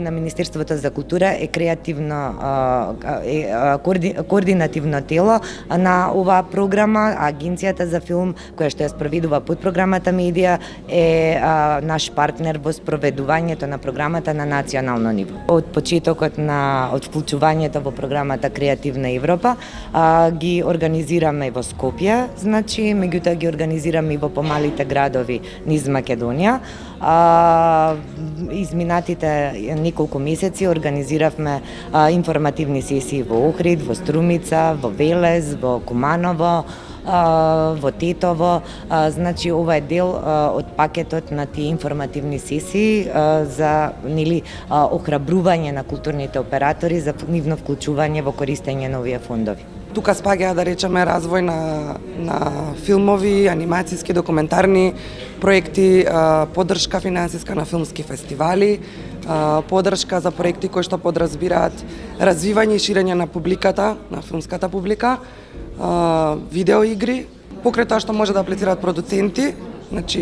на Министерството за култура е координативно тело на оваа програма. Агенцијата за филм, која што ја спроведува под програмата Медија, е наш партнер во спроведувањето на програмата на национално ниво. Од почетокот од вклучувањето во програмата Креативна Европа ги организираме во Скопје, значи, меѓутоа ги организираме и во помалите градови низ Македонија. Изминатите неколку месеци организиравме информативни сесии во Охрид, во Струмица, во Велес, во Куманово, во Тетово. Значи, ова е дел од пакетот на тие информативни сесии за охрабрување на културните оператори за нивно вклучување во користење на овие фондови. Тука спаѓа, да речеме, развој на филмови, анимацијски, документарни проекти, поддршка финансиска на филмски фестивали, поддршка за проекти кои што подразбираат развивање и ширење на публиката, на филмската публика, видеоигри, покрај тоа што може да аплицираат продуценти, значи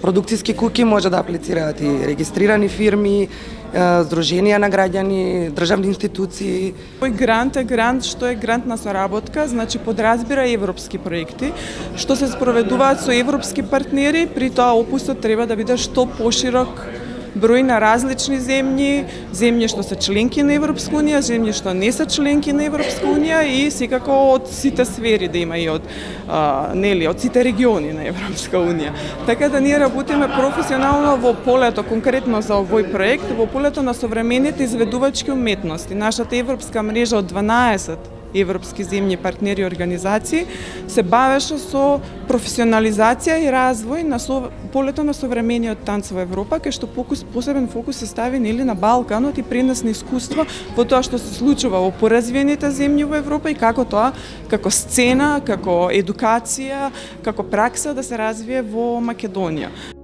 продукцијски куки може да аплицираат и регистрирани фирми, здруженија на граѓани, државни институции. Овој грант е грант што е грант на соработка, значи подразбира европски проекти, што се спроведуваат со европски партнери, при тоа опусот треба да биде што поширок број на различни земји, земји што се членки на Европска унија, земји што не се членки на Европска унија и секако од сите сфери да има и од сите региони на Европска унија. Така да ние работиме професионално во полето, конкретно за овој проект, во полето на современите изведувачки уметности. Нашата европска мрежа од 12 европски земји, партнери и организации се бавеше со професионализација и развој на полето на современиот танц во Европа, кај што посебен фокус се стави на Балканот и пренесни искуства во тоа што се случува во поразвиените земји во Европа и како тоа, како сцена, како едукација, како пракса да се развие во Македонија.